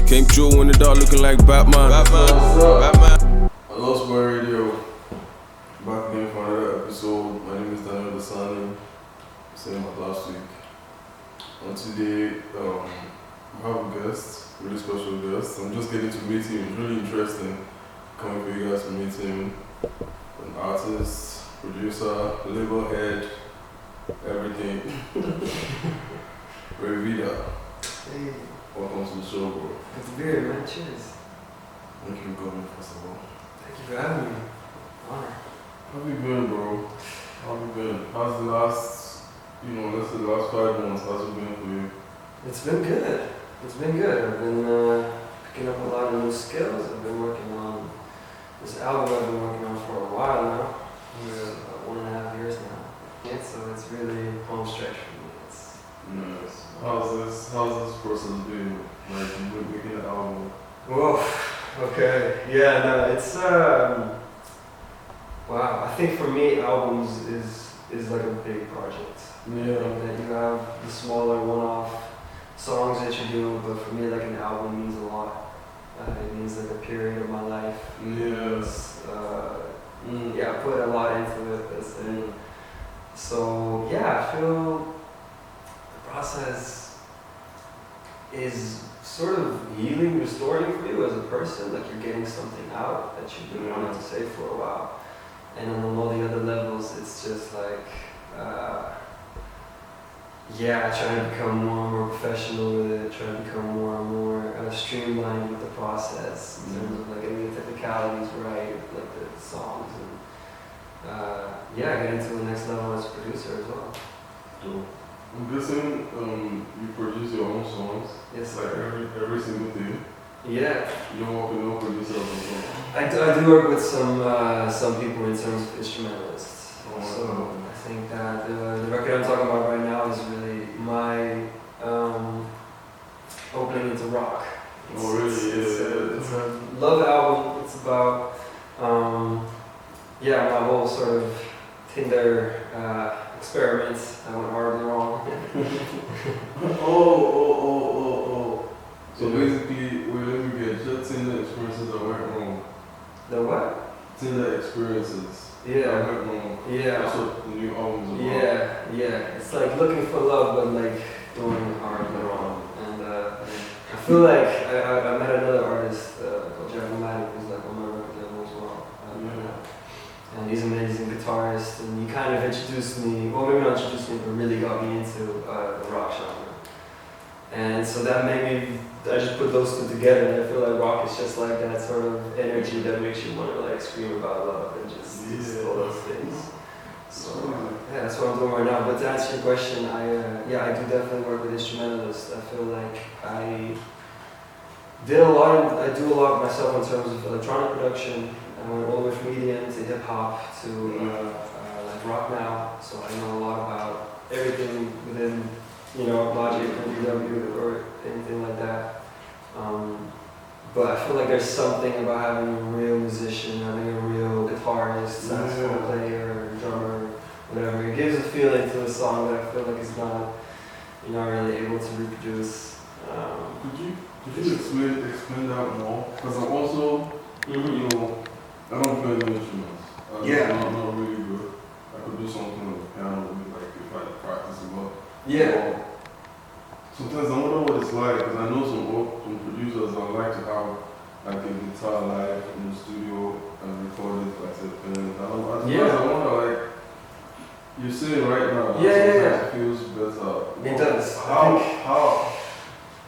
Came through in the dark looking like Batman. Batman. Lostboy Radio. Back again for another episode. My name is Daniel Desani. Same as last week. And today, I have a guest, really special guest. I'm just getting to meet him. It's really interesting coming for you guys to meet him. An artist, producer, label head, everything. Revida. Hey. Welcome to the show, bro. Good to be here, man. Cheers. Thank you for coming, first of all. Thank you for having me. Honor. How have you been, bro? How have you been? How's the last, let's say the last 5 months, how's it been for you? It's been good. It's been good. I've been picking up a lot of new skills. I've been working on this album I've been working on for a while now. About 1.5 years now. Yeah, so it's really home stretch for me. It's nice. How's this process been? Like, you making an album? whoa. Okay. Yeah. No. It's wow. I think for me, albums is like a big project. Yeah. That you have the smaller one-off songs that you do, but for me, like an album means a lot. It means like a period of my life. Yes. Yeah, I put a lot into it. And so yeah, I feel the process is sort of healing, restoring for you as a person. Like you're getting something out that you've been wanting to say for a while. And on all the other levels, it's just like, trying to become more and more professional with it, trying to become more and more streamlined with the process in terms of like getting the technicalities right, like the songs, and getting to the next level as a producer as well. Cool. I'm guessing you produce your own songs. Yes, like every single day. Yeah. You don't work with no producers or something. I do work with some people in terms of instrumentalists. Oh, so I think that the record I'm talking about right now is really my opening into rock. It's a love album. It's about my whole sort of Tinder experiments. I went horribly wrong. So basically, let me get just Tinder experiences that went wrong. The what? Tinder experiences. Yeah. That went wrong. Yeah. That's what the new album's about. Yeah. It's like looking for love, but like doing horribly wrong. And I feel like I met another artist called Jeremy, who's like on my record label as well. And he's an amazing guitarist, and he kind of introduced me, well maybe not introduced me, but really got me into the rock genre. And so that made me, I just put those two together, and I feel like rock is just like that sort of energy that makes you want to like scream about love and just all those things. So that's what I'm doing right now. But to answer your question, I do definitely work with instrumentalists. I feel like I do a lot myself in terms of electronic production. I went all the way from EDM to hip hop to like rock now. So I know a lot about everything within Logic or DW or anything like that. But I feel like there's something about having a real musician, having a real guitarist, saxophone player, drummer, whatever. It gives a feeling to a song that I feel like you're not really able to reproduce. Could you explain that more? Because I'm also, I don't play any instruments. I'm not really good. I could do something on the piano, like if I practice a lot. Yeah. Sometimes I wonder what it's like, because I know some producers that like to have like a guitar live in the studio and record it like a pen. I wonder, like, you're saying right now, it feels better. It does. How?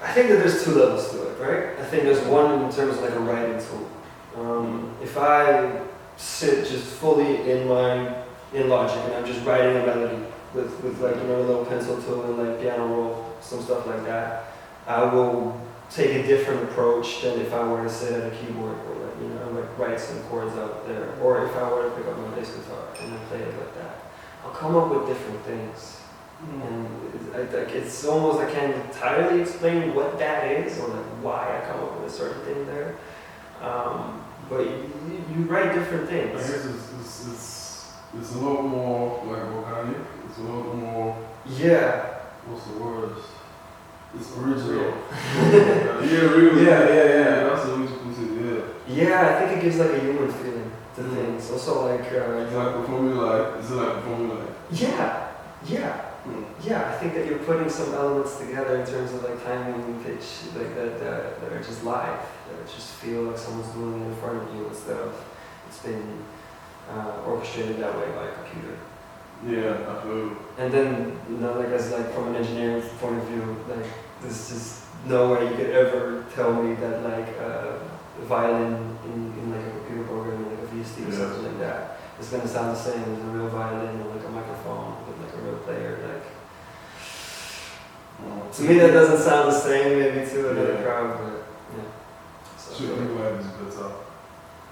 I think that there's two levels to it, right? I think there's one in terms of like a writing tool. If I sit just fully in Logic and I'm just writing a melody with like a little pencil tool and like piano roll, some stuff like that, I will take a different approach than if I were to sit at a keyboard or like write some chords out there, or if I were to pick up my bass guitar and then play it like that. I'll come up with different things. And it's almost, I can't entirely explain what that is or like why I come up with a certain thing there. But you write different things. I guess it's a lot more like organic. It's a lot more. Yeah. What's the word? It's original. Really. Yeah. That's the way to put it. Yeah, I think it gives like a human feeling to things. Also like. It's like performing live. Is it like performing live? Yeah. I think that you're putting some elements together in terms of like timing and pitch, like that are just live. That just feel like someone's doing it in front of you instead of it's been orchestrated that way by a computer. Yeah, absolutely. And then, like as like from an engineering point of view, like there's just no way you could ever tell me that like a violin in like a computer program, like a VST or something like that, it's gonna sound the same as a real violin or like a microphone with like a real player. Like to me, that doesn't sound the same maybe to another crowd, but yeah. So you think live is better?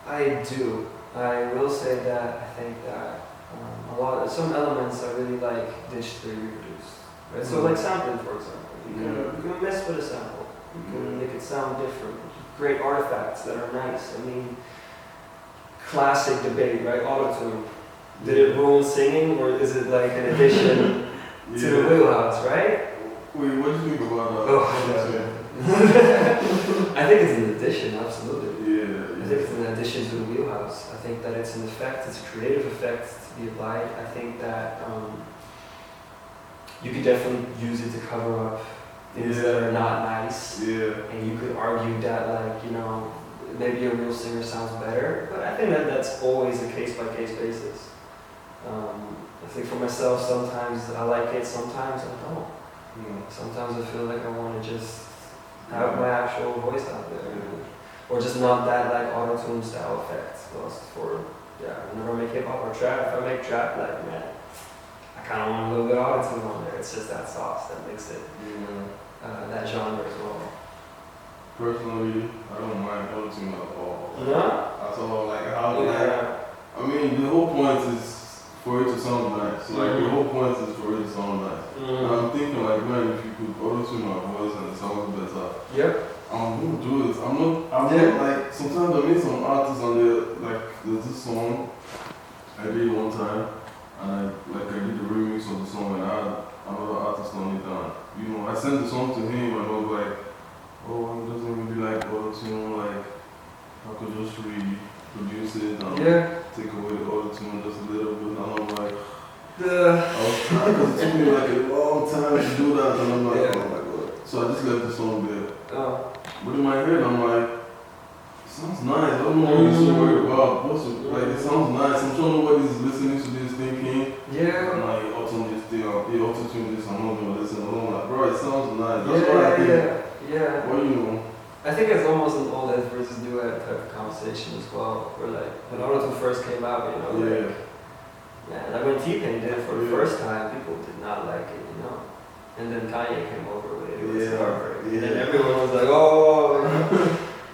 I do. I will say that I think that some elements are really like digitally reproduced. Right? So like sampling, for example, you can mess with a sample. You can make it sound different. Great artifacts that are nice. I mean, classic debate, right? Autotune. Did it ruin singing, or is it like an addition to the wheelhouse, right? Wait, what do you think about that? I think it's an addition, absolutely. Yeah. I think it's an addition to the wheelhouse. I think that it's an effect, it's a creative effect to be applied. I think that you could definitely use it to cover up things that are not nice. Yeah. And you could argue that, like, you know, maybe a real singer sounds better, but I think that that's always a case-by-case basis. I think for myself, sometimes I like it, sometimes I don't. Sometimes I feel like I want to just have my actual voice out there, or just not that like auto-tune style effect. Whenever I make hip hop or trap, if I make trap, like man, I kind of want a little bit of auto-tune on there. It's just that sauce that makes it that genre as well. Personally, I don't mind auto-tune at all. Yeah. At all, like how I mean, the whole point is for it to sound nice. Like the whole point is for it to sound nice. And I'm thinking like, man, if you could auto-tune my voice and it sounds better. Yep. I'm gonna do it. I'm not like, sometimes I meet some artists on there, like there's this song I did one time and I did the remix of the song and I had another artist on it and you know, I sent the song to him and I was like, oh, he doesn't really like auto-tune, like I could just reproduce it and take away the auto-tune just a little bit and I'm like, I was trying because it took me like a long time to do that and I'm like, oh my god. So I just left the song there. But in my head I'm like, it sounds nice, I don't know what you're so worried about. Like it sounds nice, I'm sure nobody's listening to this thinking, I'm like, auto-tune this thing, auto-tune this, I'm not gonna listen. I'm like, bro, it sounds nice. That's what I think. Yeah. Well, you know. I think it's almost an old head versus new head type of conversation as well. Where like when auto-tune first came out, you know, like when T-Pain did it for the first time, people did not like it, you know. And then Kanye came over with it. It was Starbrick. And then everyone was like, oh.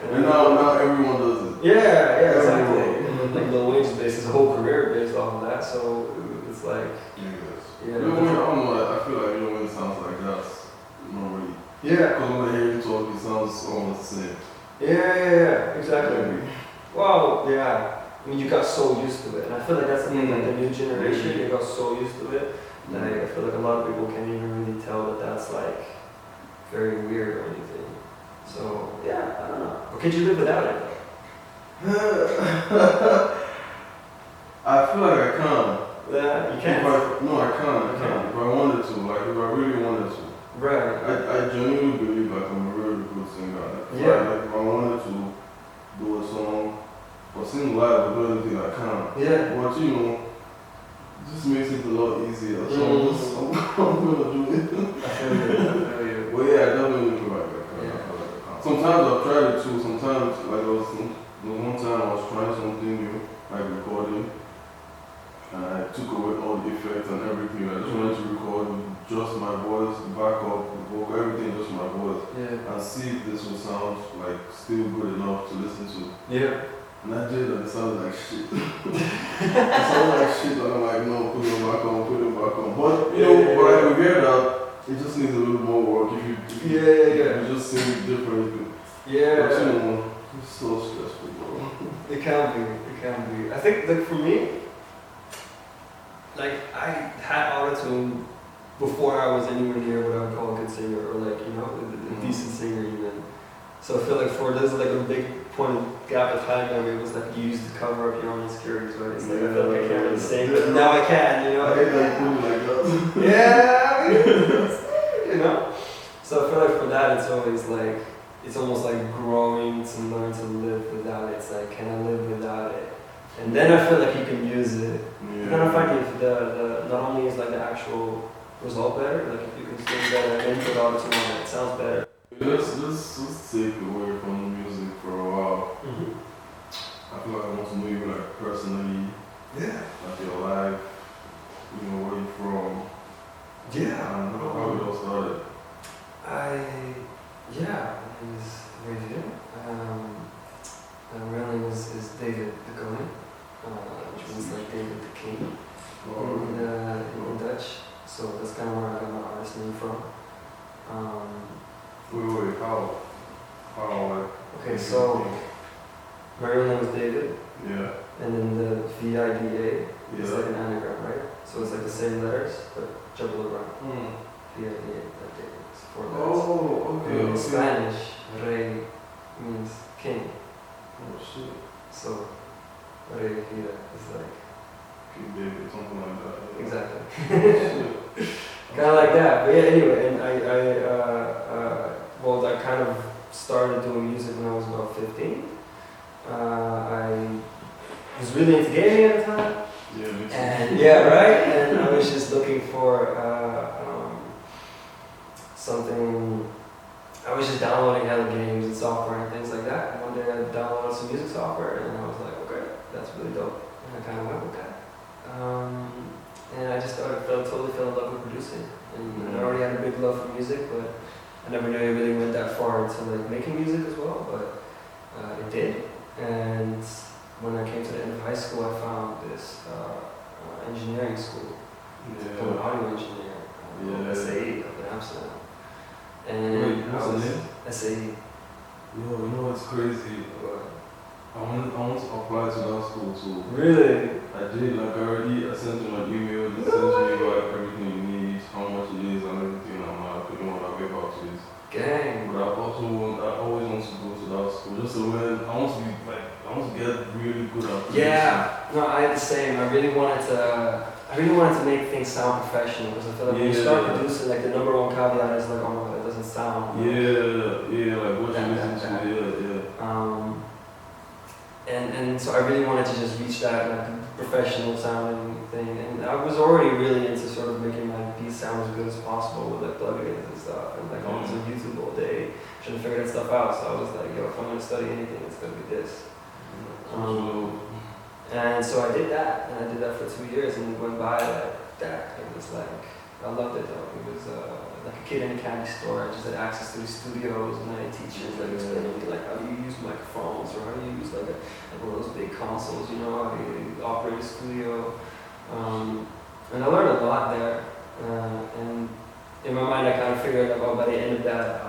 And now everyone does it. Yeah, exactly. Like Lil Wayne's based his whole career based off of that, so it's like. I don't know. I feel like Lil Wayne sounds like that. Not really. Yeah. Because when I hear him talk, it sounds almost the same. Yeah, exactly. Well, yeah. I mean, you got so used to it, and I feel like that's the thing. Like the new generation, you got so used to it. Like I feel like a lot of people can't even really tell that that's like very weird or anything. So yeah, I don't know. Or could you live without it though? I feel like I can. Yeah, you can't. No, I can't. If I wanted to, like if I really wanted to. Right. I genuinely believe like I'm a really good singer. Like, if I wanted to do a song or sing live or do anything, I can. Yeah. But you know, it just makes it a lot easier. So I'm gonna do it. Well, yeah, I definitely feel like I can. Sometimes I've tried it too. Sometimes, like there was one time I was trying something new, like recording, and I took away all the effects and everything. I just wanted to record with just my voice, backup, the vocal, everything, just my voice, and see if this would sound like still good enough to listen to. Yeah. And I did, and it sounded like shit. It sounded like shit, and I'm like, no, put it back on. But, you know, but I figured that it just needs a little more work if you just sing differently. Yeah. But, you know, it's so stressful, bro. It can be. I think, like, for me, like, I had autotune before I was anywhere near what I would call a good singer, or like, you know, a decent singer even. So I feel like there's like a big point of gap of time where it was like you used to cover up your own insecurities, right? It's like I feel like I can't really sing, but now I can, you know? I hate that movie like that. Yeah, I mean, you know? So I feel like for that, it's always like, it's almost like growing to learn to live without it. It's like, can I live without it? And then I feel like you can use it. Yeah. Then I find if the not only is like the actual result better, like if you can sing better and input auto-tune on it, it sounds better. Let's take away from the music for a while. I feel like I want to know you like personally. Yeah. Like your life, you know, where you from. Yeah. And how it all started. My name is Radio. My real name is David Koning, which means like David the King in Dutch. So that's kind of where I got my artist name from. Wait, how? Okay, so my real name is David. Yeah. And then the VIDA is Yeah. like an anagram, right? So it's like the same letters, but jumbled around. VIDA, that David. It's 4 letters. Oh, okay. In Okay. Spanish, Rey means king. Oh shit. So, Rey Vida is like. King David, something like that. Yeah. Exactly. Shit. Kind of like that. But yeah, anyway, and I kind of started doing music when I was about 15. I was really into gaming at the time. Yeah, me too. And yeah, right? And I was just looking for something. I was just downloading hella games and software and things like that. And one day I downloaded some music software and I was like, okay, that's really dope. And I kind of went with that. And I just totally fell in love with producing. And I already had a big love for music, but I never knew it really went that far into like making music as well. But it did. And when I came to the end of high school, I found this engineering school. I'm an audio engineer, SAE up in Amsterdam. And Wait, what's the name? SAE. Yo, you know what's crazy? I want to apply to that school too. Really? I did, like I sent you an email, they sent me like everything you need, how much it is and everything. I'm like, you know what, I'll get back to it. Gang. But I always want to go to that school just to learn. I want to get really good at producing. Yeah, no, I had the same. I really wanted to make things sound professional because I feel like when you start producing, like the number one caveat is like, oh no, it doesn't sound. Yeah, like what you listen to, yeah. And so I really wanted to just reach that like professional sounding thing, and I was already really into sort of making my beats sound as good as possible with like plugins and stuff, and like I was on YouTube all day trying to figure that stuff out. So I was like, yo, if I'm gonna study anything, it's gonna be this. And so I did that, and I did that for 2 years, and it went by like that. It was like, I loved it though. It was like a kid in a candy store. I just had access to these studios, and I had teachers like explaining to me like how do you use microphones, or how do you use like one of those big consoles, you know, how do you operate a studio. And I learned a lot there. And in my mind, I kind of figured like, oh, by the end of that,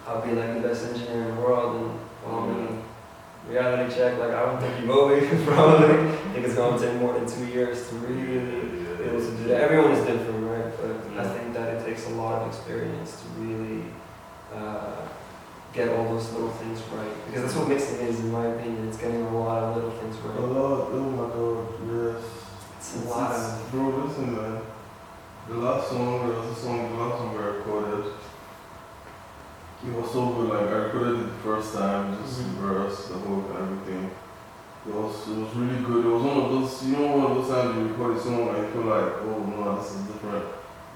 I'll be like the best engineer in the world. And well, I mean, reality check, like I don't think you will be, probably. I think it's going to take more than 2 years to really be able to do that. Everyone is different, right? But I think that it takes a lot of experience to really get all those little things right. Because that's what mixing is, in my opinion. It's getting a lot of little things right. A lot, oh my god, yes. It's a lot of... Bro, listen man. The last song I recorded, it was so good. Like I recorded it the first time, just the verse, the hook and everything. It was really good. It was one of those, you know, one of those times you record a song and you feel like, oh no, this is different.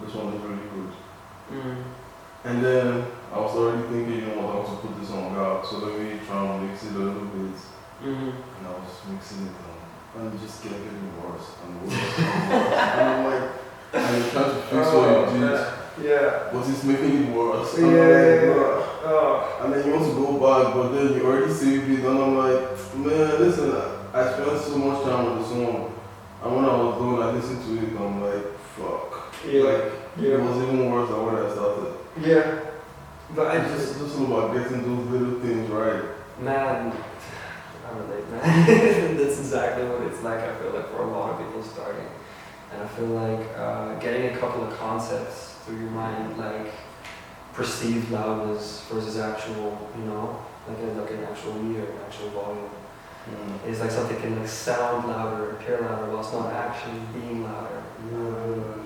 This one is really good. And then I was already thinking, you know what, I want to put this song out, so let me try and mix it a little bit. And I was mixing it and it just kept getting worse and worse and worse. And I'm like, and you're trying to fix what you did, but it's making it worse. And and then you want to go back, but then you already saved it, and I'm like, man, listen, I spent so much time on the song, and when I was done, I listened to it, and I'm like, fuck. It was even worse than when I started. Yeah. But I just all about getting those little things right. Man, I relate, man. That's exactly what it's like, I feel like, for a lot of people starting. And I feel like getting a couple of concepts through your mind, like perceived loudness versus actual, like an actual meter, an actual volume. It's like something can like sound louder, appear louder, while it's not actually being louder.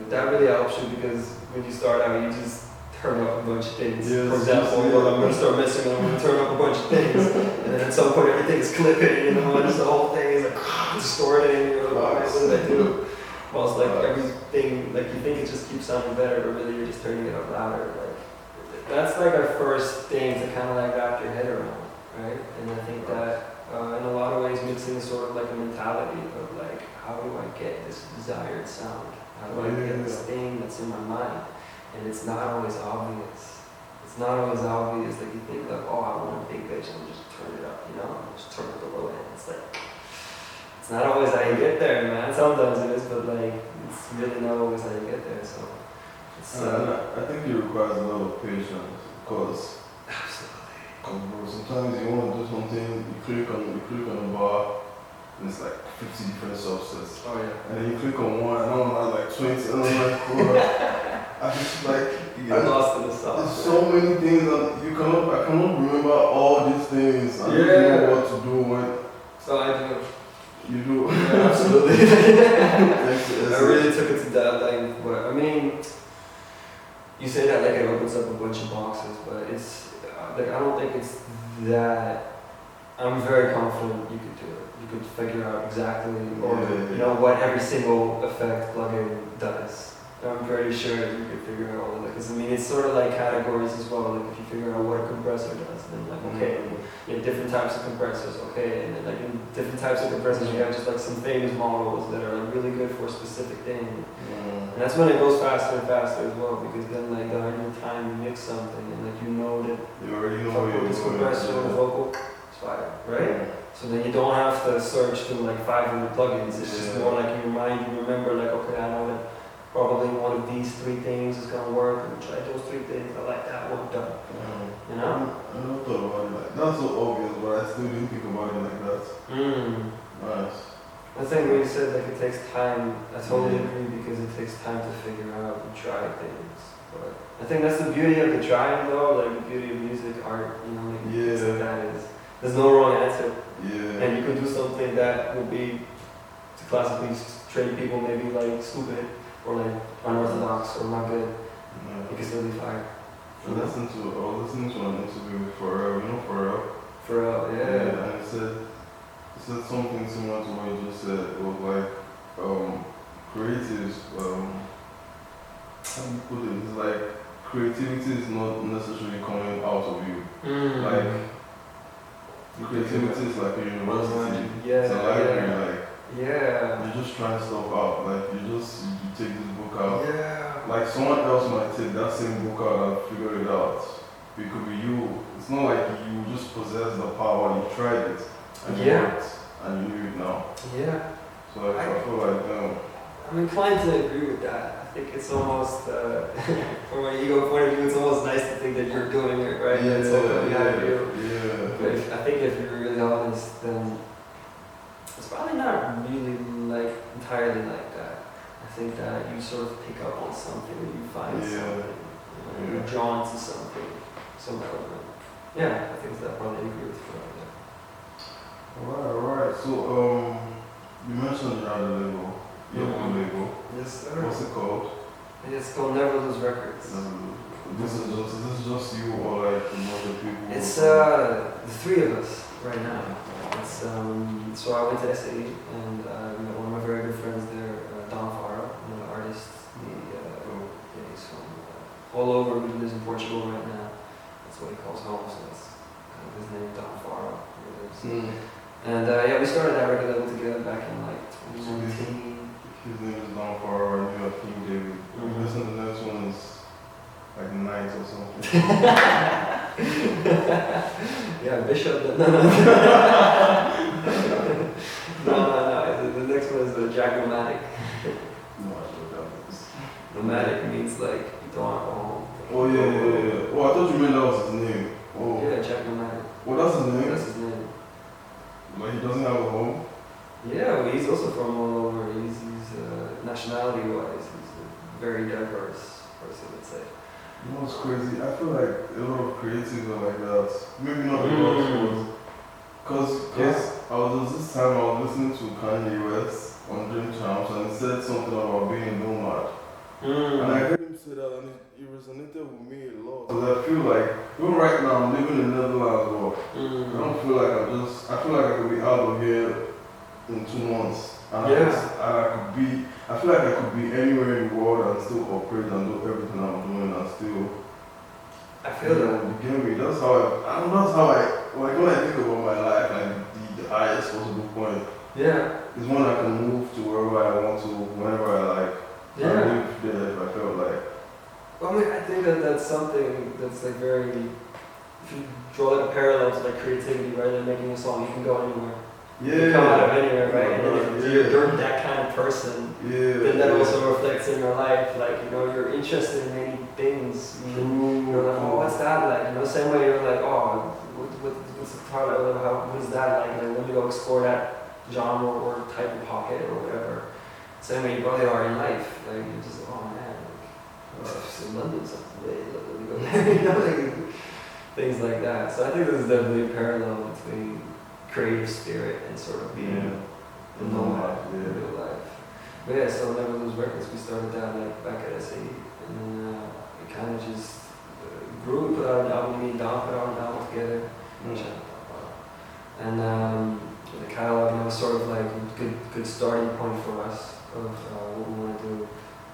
That really helps you because when you start out, you just turn up a bunch of things. Yes, For example, I'm going to start messing, and I'm going to turn up a bunch of things, and then at some point everything is clipping, and just the whole thing is like distorted, and you're like, what did I do? Well, it's like everything, like you think it just keeps sounding better, but really you're just turning it up louder. Like that's like our first thing to kind of like wrap your head around, right? And I think that in a lot of ways mixing is sort of like a mentality of like, how do I get this desired sound? How do I get this thing that's in my mind? And it's not always obvious. It's not always obvious. Like you think like, oh, I want a big pitch, and just turn it up, just turn up the low end. It's like, it's not always how you get there, man. Sometimes it is, but like, it's really not always how you get there. So, it's, I think it requires a lot of patience because sometimes you want to do something, you click on a bar, and it's like 50 different subsets. Oh yeah. And then you click on one, and I'm like 20, and I'm like, oh, I just like, you get lost in the sauce. There's so many things that I cannot remember all these things. I don't know what to do when. So I do. You do? Yeah, absolutely. I really took it to that length, but I mean, you say that like it opens up a bunch of boxes, but it's like I don't think it's that. I'm very confident you could do it. You could figure out exactly, what every single effect plugin does. I'm pretty sure that you could figure out all of it. Because I mean, it's sort of like categories as well. Like if you figure out what a compressor does, then like okay, different types of compressors, okay, and then like in different types of compressors, you have just like some famous models that are like really good for a specific thing. And that's when it goes faster and faster as well. Because then like the harder time you mix something, and like you know that you already know this compressor and vocal. Fire, right? So then you don't have to search through like 500 plugins. It's just more like in your mind, you remember like, okay, I know that probably one of these 3 things is gonna work. And try those 3 things. I like that one done. You know? I never thought about it like that's so obvious, but I still didn't think about it like that. Nice. I think when you said like it takes time, I totally agree because it takes time to figure out and try things. But I think that's the beauty of the trying though, like the beauty of music, art, like things like that is. There's no wrong answer. And you could do something that would be, to classically trained people, maybe like stupid or like unorthodox or not good. You can still be fire. I was listening to an interview with Pharrell. Pharrell, yeah. And it said something similar to what you just said. It was like creatives, how do you put it? It's like creativity is not necessarily coming out of you. Like creativity is like a university. It's a library. You're just trying stuff out. Like you take this book out. Like someone else might take that same book out and figure it out. It could be you. It's not like you just possess the power. You tried it and it worked, and you knew it now. So I feel like I'm inclined to agree with that. I think it's almost, from an ego point of view, it's almost nice to think that you're doing it right. But I think if you're really honest, then it's probably not really like entirely like that. I think that you sort of pick up on something or you find something. You're drawn to something, some element. I think that probably agree with you. Alright. So you mentioned your other label. Your own label. Yes, sir. What's it called? It's called Never Lose Records. This is just you or like a bunch of people? It's the 3 of us right now. It's so I went to SAE and I met one of my very good friends there, Don Faro, one of the artists. He's from all over. He lives in Portugal right now. That's what he calls home. So that's kind of his name, Don Faro. And we started that record label together back in like 2019. His name is Don Faro and you are King David. Listen to the next one is like Knight or something. Bishop. No. The next one is the Jack-O-Matic. No, I don't know that is. Nomadic means like you don't have a home. Oh yeah. Oh, I thought you meant that was his name. Oh. Yeah, Jack-O-Matic. Well, that's his name? That's his name. Like he doesn't have a home? Yeah, well, he's also from all over. He's nationality-wise, he's a very diverse person, I'd say. You know what's crazy? I feel like a lot of creatives are like that. Maybe not a lot, because there was this time I was listening to Kanye West on Dream Champs and he said something about being a nomad. And I heard him say that and it resonated with me a lot. Because I feel like, even right now, I'm living in the Netherlands, but I don't feel like I feel like I could be out of here in 2 months. And I feel like I could be anywhere in the world and still operate and do everything I'm doing and still. I feel that. You get me? That's how like when I think about my life, like the highest possible point. Yeah. Is when I can move to wherever I want to, whenever I like. Yeah. I live there if I felt like. Well, I mean, I think that's something that's like very, if you draw like a parallel to like creativity rather than making a song, you can go anywhere. Yeah. You come out of anywhere, right? And then if you're that kind of person, then that also reflects in your life. Like, you know, you're interested in many things. You're like, oh, what's that like? You know, same way you're like, oh, what's the part of what is that like? Like, let me go explore that genre or type of pocket or whatever. Same way you probably are in life. Like, you're just like, oh man, like, just in London someday, let me go there. You know, like, things like that. So I think this is definitely a parallel between creative spirit and sort of being a nomad in real life. But yeah, so Never Lose Records, we started that like back at SAE, and then it kind of just grew. We put out an album, me and Don put out an album together, and the catalog, you know, was sort of like a good starting point for us of what we want to do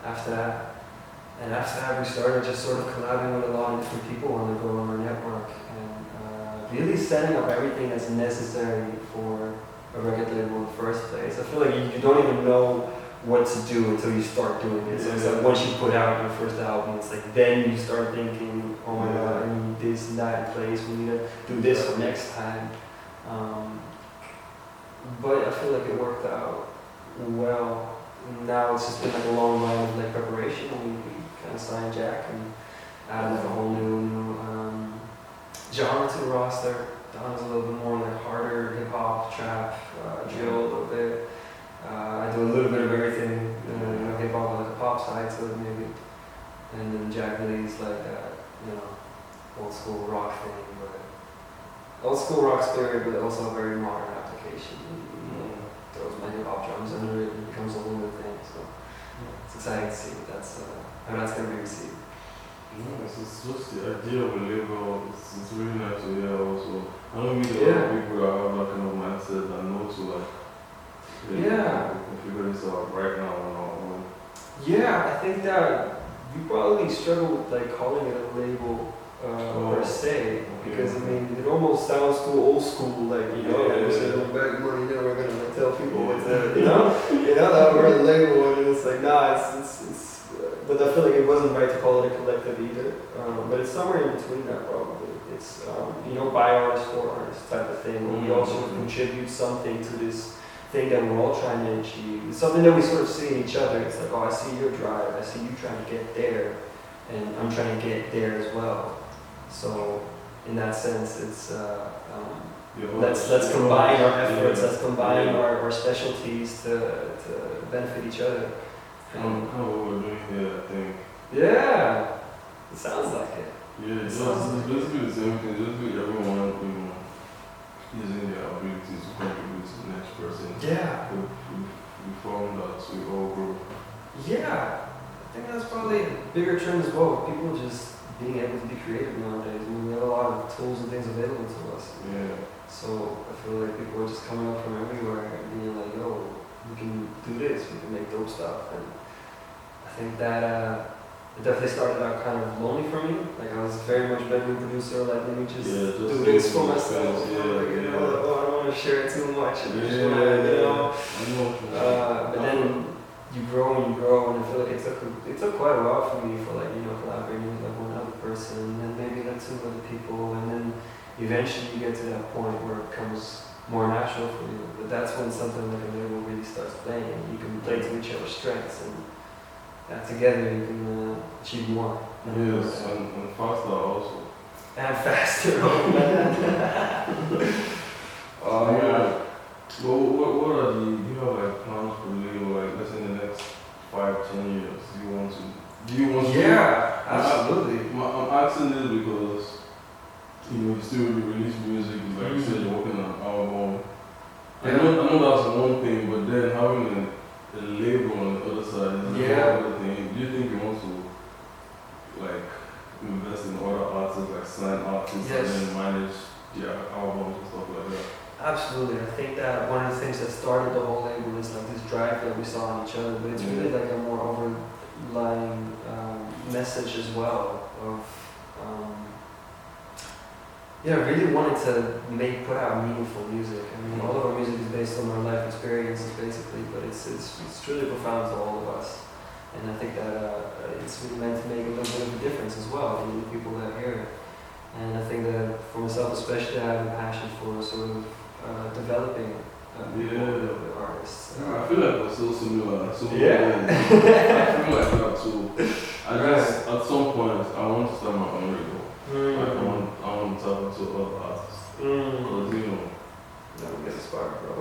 after that. And after that, we started just sort of collabing with a lot of different people on our network, and really setting up everything that's necessary for a record label in the first place. I feel like you don't even know what to do until you start doing it. So it's like once you put out your first album, it's like then you start thinking, oh my god, I need this and that in place, we need to do this for next time. But I feel like it worked out well. Now it's just been like a long line of like preparation, and we kind of signed Jack and added like a whole new genre to the roster. Don's a little bit more like harder hip hop, trap, drill a little bit. I do a little bit of everything, you know, hip hop with like a pop side to it maybe. And then Jack Lee's like you know, old school rock thing, but old school rock spirit, but also a very modern application. You know, throws my hip hop drums under it and it becomes a whole new thing. So it's exciting to see how that's gonna be received. Yeah, it's just the idea of a label. It's really nice to hear also. I don't meet a lot of people that have that kind of mindset and know to like figure this out right now on our own. Yeah, I think that we probably struggle with like calling it a label per se, because I mean it almost sounds too old school, like you know, like we're saying back money, you know, we're gonna like tell people what's there, you know that we're a label, and it's like it's. But I feel like it wasn't right to call it a collective either. But it's somewhere in between that probably. It's you know, by artists for artists type of thing. Where we also contribute something to this thing that we're all trying to achieve. It's something that we sort of see in each other. It's like, oh, I see your drive. I see you trying to get there, and I'm trying to get there as well. So in that sense, it's let's combine our efforts. Let's combine our specialties to benefit each other. Kind of what we're doing here, I think. Yeah, it sounds like it. Yeah, it's basically the same thing, just with everyone, you know, using their abilities to contribute to the next person. Yeah. We found that we all grow. Yeah, I think that's probably a bigger trend as well. People just being able to be creative nowadays. I mean, we have a lot of tools and things available to us. Yeah. So I feel like people are just coming up from everywhere and being like, yo, we can do this, we can make dope stuff. And I think that it definitely started out kind of lonely for me. Like I was very much bedroom producer, like let me just do this for myself. Like, you know, like, oh, I don't want to share it too much. And just wanna, you know. But then you grow and I feel like it took quite a while for me for like, you know, collaborating with like one other person and then maybe like 2 other people, and then eventually you get to that point where it becomes more natural for you. But that's when something like a label really starts playing. You can play to each other's strengths, and that together you can achieve more. Yes, and faster also. And faster, oh man. Yeah. Well, what are the, do you have like plans for Leo, like let's say in the next 5-10 years? Do you want to? Yeah, absolutely. I'm asking this because, you still release music, like you said, you're working on an album. I know that's one thing, but then having a label on the other side is another thing. Do you think you want to, like, invest in other artists, like sign artists, and then manage their albums and stuff like that? Absolutely. I think that one of the things that started the whole label is like this drive that we saw in each other, but it's really like a more overlying message as well of really wanted to put out meaningful music. I mean, all of our music is based on our life experiences basically, but it's truly profound to all of us. And I think that it's really meant to make a little bit of a difference as well in the people that hear it. And I think that for myself especially, I have a passion for sort of developing artists. I feel like we're so similar. So yeah. I feel like that too. At some point, I want to start my own label. Like I want to tap into other artists. Because, that would get a spark, bro.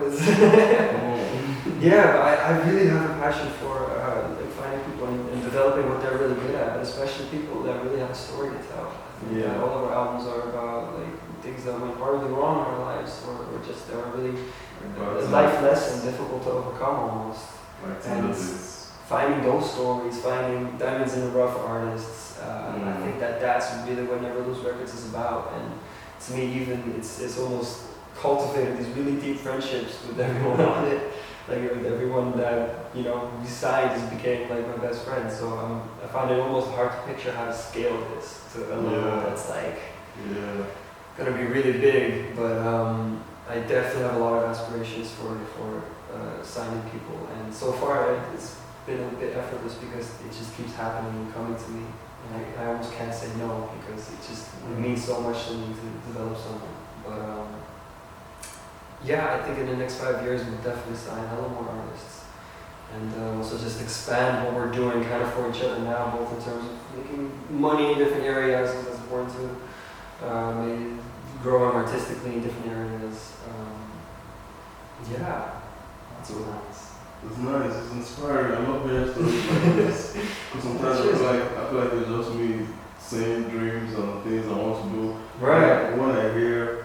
Yeah, but I really have a passion for like finding people and developing what they're really good at, but especially people that really have a story to tell. Yeah. All of our albums are about like things that went horribly wrong in our lives, or just that were really a life lesson, difficult to overcome almost. And finding those stories, finding diamonds in the rough artists. I think that's really what Never Lose Records is about. And to me, even it's almost cultivated these really deep friendships with everyone on it. Like with everyone that we signed just became like my best friend. So I find it almost hard to picture how to scale this to a level that's like gonna be really big. But I definitely have a lot of aspirations for signing people, and so far it's been a bit effortless because it just keeps happening and coming to me. And I almost can't say no because it means so much to me to develop something. But I think in the next 5 years we'll definitely sign hella more artists. And also just expand what we're doing kind of for each other now, both in terms of making money in different areas, because that's important too. Maybe growing artistically in different areas. That's what nice. It's nice, it's inspiring. I love hearing stories like this. Because sometimes I feel like it's just me saying dreams and things I want to do. Right. When I hear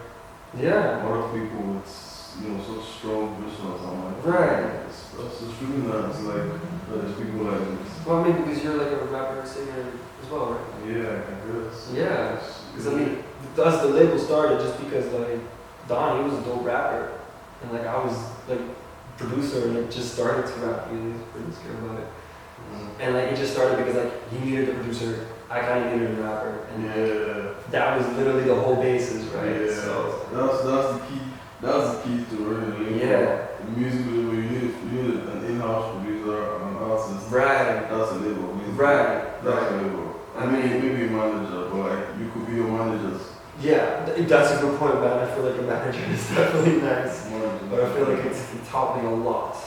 other people with such strong visions, I'm like, that's just really nice. Like there's people like this. Well, maybe because you're like a rapper, singer as well, right? Yeah, I guess. Yeah. Because I mean, the label started just because like Don, he was a dope rapper, and like I was like producer and like just started to rap. He was pretty scared about it. And like it just started because like he needed a producer, I kind of needed a rapper, and that was literally the whole basis, right? Yeah. So that's the key. That's the key to running the music label. You need an in-house producer and an artist. Right. That's a label. Right. That's a label. I mean, maybe a manager, but like you could be your managers. Yeah, that's a good point, man. I feel like a manager is definitely nice, but I feel like it taught me a lot.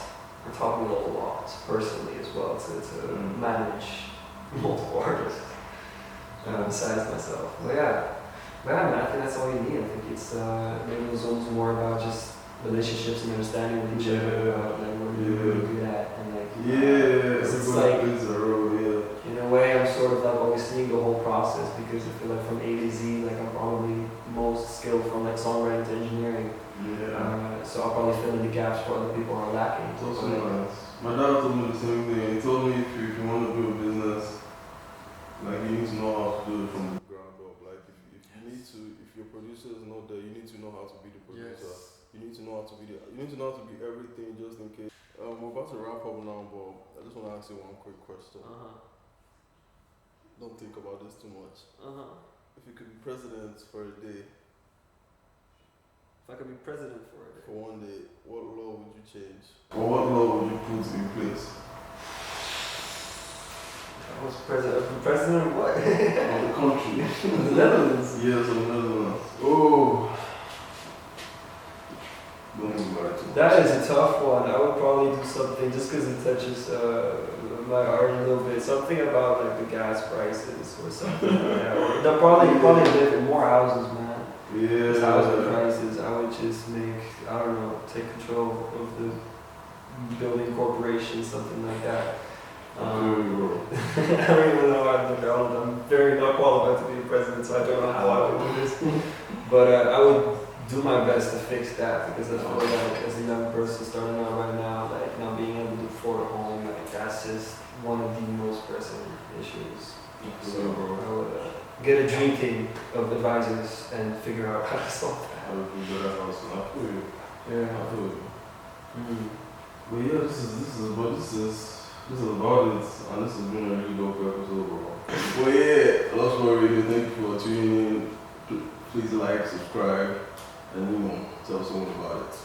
It taught me a lot personally as well to manage multiple artists besides myself. But man, I think that's all you need. I think it's maybe it's almost more about just relationships and understanding with each other about like what you're really good at, and like it's like in a way I'm sort of like always seeing the whole process, because I feel like from A to Z, like I'm probably most skilled from like songwriting to engineering. So I'll probably fill in the gaps where other people are lacking. It's also nice. My dad told me the same thing. He told me if you want to build a business, like you need to know how to do it from the ground up. Like if your producer is not there, you need to know how to be the producer. You need to know how to be everything, just in case. We're about to wrap up now, but I just want to ask you one quick question. Don't think about this too much. If you could be president for a day. If I could be president for a day. For one day, what law would you change? Or what law would you put in place? I was president of what? Of the country. The Netherlands. Yes, of the Netherlands. Oh. Don't think about it too much. That is a tough one. I would probably do something just because it touches my heart a little bit. Something about like the gas prices or something like that. Or they'll probably live in more houses, man. Yeah. housing prices, I would just take control of the building corporation, something like that. I don't even know how to do it. I'm very not qualified to be the president, so I don't know how I would do this. But I would do my best to fix that, because I feel like as a young person starting out right now, like not being able to afford a home, like that's just one of the most pressing issues. So I would get a dream team of advisors and figure out how to solve that. Yeah. But yeah, this is about it, and this has been a really dope episode, bro. Well, yeah, Lostboy Radio, thank you for tuning in. Please like, subscribe, and tell someone about it.